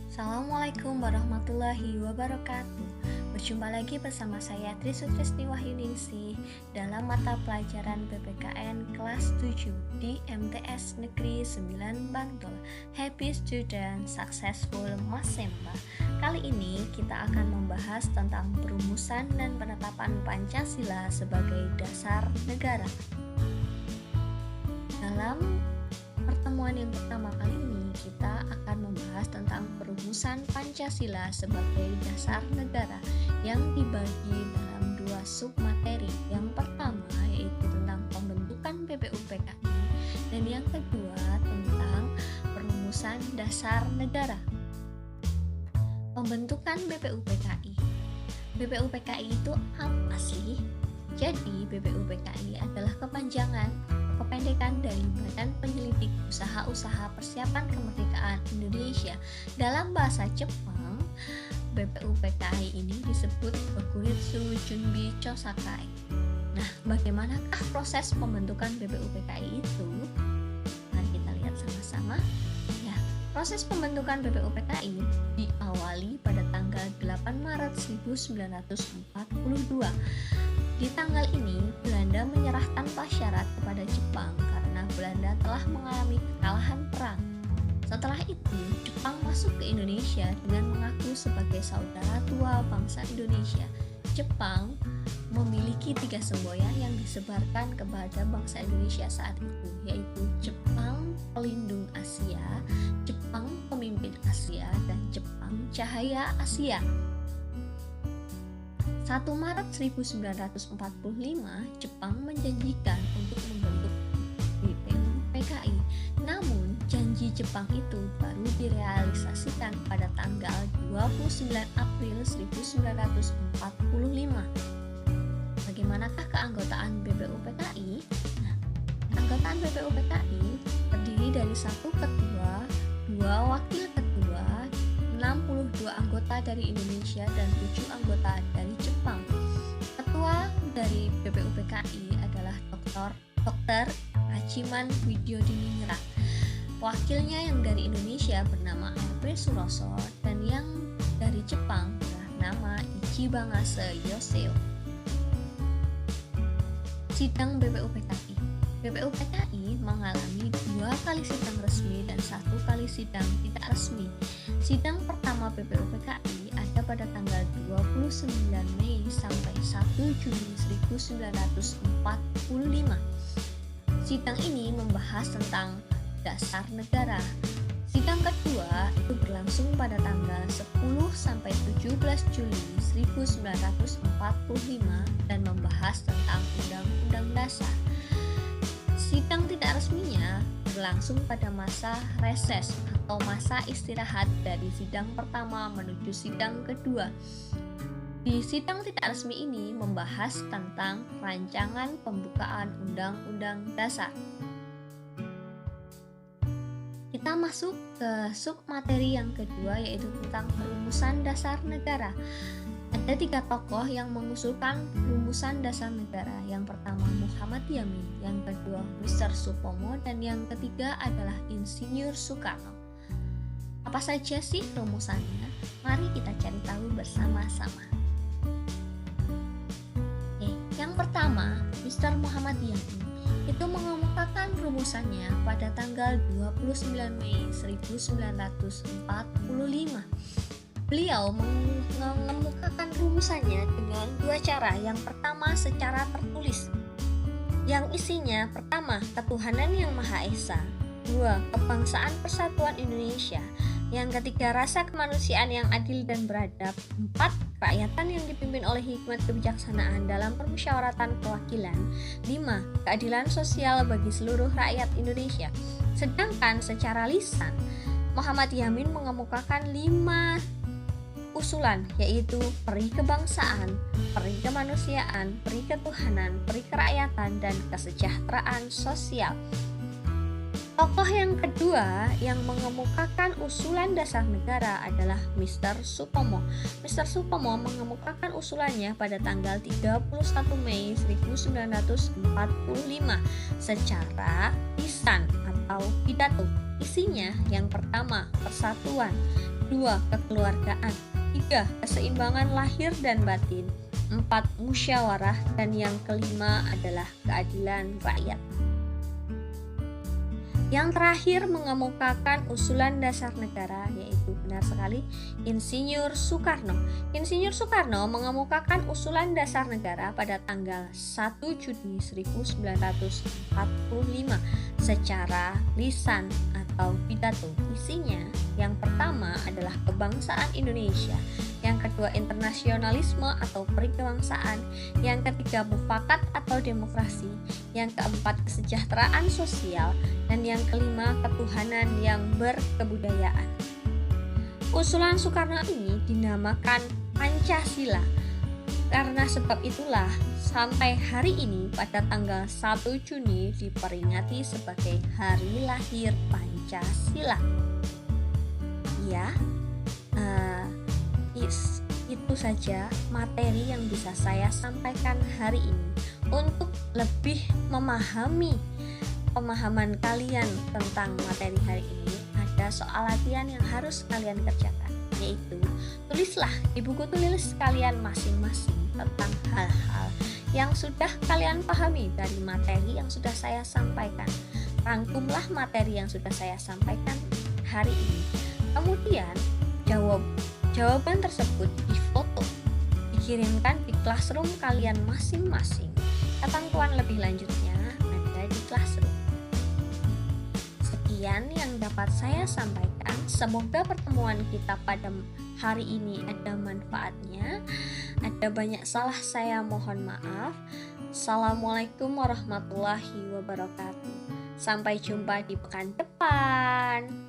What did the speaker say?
Assalamualaikum warahmatullahi wabarakatuh. Berjumpa lagi bersama saya Trisutrisni Wahyuningsih dalam mata pelajaran PPKN kelas 7 di MTS Negeri 9 Bantul. Happy Student, Successful Masemba. Kali ini kita akan membahas tentang perumusan dan penetapan Pancasila sebagai dasar negara. Dalam pertemuan yang pertama kali ini kita akan membahas tentang perumusan Pancasila sebagai dasar negara yang dibagi dalam dua submateri. Yang pertama yaitu tentang pembentukan BPUPKI dan yang kedua tentang perumusan dasar negara. Pembentukan BPUPKI. BPUPKI itu apa sih? Jadi BPUPKI adalah kependekan dari Badan Penyelidik Usaha-Usaha Persiapan Kemerdekaan Indonesia. Dalam bahasa Jepang, BPUPKI ini disebut Bokuritsu Junbi Chosakai. Nah, bagaimanakah proses pembentukan BPUPKI itu? Mari kita lihat sama-sama. Ya, proses pembentukan BPUPKI diawali pada tanggal 8 Maret 1942. Di tanggal ini, Belanda menyerah tanpa syarat kepada Jepang karena Belanda telah mengalami kekalahan perang. Setelah itu, Jepang masuk ke Indonesia dengan mengaku sebagai saudara tua bangsa Indonesia. Jepang memiliki 3 semboyan yang disebarkan kepada bangsa Indonesia saat itu, yaitu Jepang Pelindung Asia, Jepang Pemimpin Asia, dan Jepang Cahaya Asia. 1 Maret 1945, Jepang menjanjikan untuk membentuk BPUPKI. Namun, janji Jepang itu baru direalisasikan pada tanggal 29 April 1945. Bagaimanakah keanggotaan BPUPKI? Nah, keanggotaan BPUPKI terdiri dari 1 ketua, 2 wakil ketua, 62 anggota dari Indonesia dan 7 anggota dari Jepang. Ketua dari BPUPKI adalah Dr. Hachiman Widyodiningrat. Wakilnya yang dari Indonesia bernama R.P. Suroso dan yang dari Jepang bernama Ichibangase Yoseo. Sidang BPUPKI. BPUPKI mengalami 2 kali sidang resmi dan 1 kali sidang tidak resmi. Sidang pertama BPUPKI ada pada tanggal 29 Mei sampai 1 Juni 1945. Sidang ini membahas tentang dasar negara. Sidang kedua itu berlangsung pada tanggal 10 sampai 17 Juli 1945 dan membahas tentang Undang-Undang Dasar. Sidang tidak resminya berlangsung pada masa reses atau masa istirahat dari sidang pertama menuju sidang kedua. Di sidang tidak resmi ini membahas tentang rancangan pembukaan Undang-Undang Dasar. Kita masuk ke submateri yang kedua yaitu tentang perumusan dasar negara. Ada 3 tokoh yang mengusulkan rumusan dasar negara. Yang pertama Muhammad Yamin, yang kedua Mr. Supomo, dan yang ketiga adalah Insinyur Soekarno. Apa saja sih rumusannya? Mari kita cari tahu bersama-sama. Yang pertama, Mr. Muhammad Yamin itu mengemukakan rumusannya pada tanggal 29 Mei 1945. Beliau mengemukakan rumusannya dengan 2 cara. Yang pertama secara tertulis, yang isinya pertama ketuhanan yang Maha Esa, 2 kebangsaan persatuan Indonesia, yang ketiga rasa kemanusiaan yang adil dan beradab, 4 kerakyatan yang dipimpin oleh hikmat kebijaksanaan dalam permusyawaratan kewakilan, 5 keadilan sosial bagi seluruh rakyat Indonesia. Sedangkan secara lisan Muhammad Yamin mengemukakan 5 usulan, yaitu peri kebangsaan, peri kemanusiaan, peri ketuhanan, peri kerakyatan, dan kesejahteraan sosial. Tokoh yang kedua yang mengemukakan usulan dasar negara adalah Mr. Supomo. Mr. Supomo mengemukakan usulannya pada tanggal 31 Mei 1945 secara lisan atau pidato. Isinya yang pertama persatuan, 2. Kekeluargaan. 3. Keseimbangan lahir dan batin. 4. Musyawarah. Dan yang kelima adalah keadilan rakyat. Yang terakhir mengemukakan usulan dasar negara, yaitu benar sekali Insinyur Soekarno. Insinyur Soekarno mengemukakan usulan dasar negara pada tanggal 1 Juni 1945 secara lisan atau pidato. Isinya yang pertama adalah kebangsaan Indonesia, yang kedua internasionalisme atau perkebangsaan, yang ketiga mufakat atau demokrasi, yang keempat kesejahteraan sosial, dan yang kelima ketuhanan yang berkebudayaan. Usulan Soekarno ini dinamakan Pancasila. Karena sebab itulah sampai hari ini pada tanggal 1 Juni diperingati sebagai Hari Lahir Pancasila. Ya, itu saja materi yang bisa saya sampaikan hari ini. Untuk lebih memahami pemahaman kalian tentang materi hari ini, ada soal latihan yang harus kalian kerjakan, yaitu tulislah di buku tulis kalian masing-masing tentang hal-hal yang sudah kalian pahami dari materi yang sudah saya sampaikan. Rangkumlah materi yang sudah saya sampaikan hari ini. Kemudian jawaban tersebut difoto, dikirimkan di classroom kalian masing-masing. Ketentuan lebih lanjutnya ada di classroom. Sekian yang dapat saya sampaikan. Semoga pertemuan kita pada hari ini ada manfaatnya. Ada banyak salah, saya mohon maaf. Assalamualaikum warahmatullahi wabarakatuh. Sampai jumpa di pekan depan.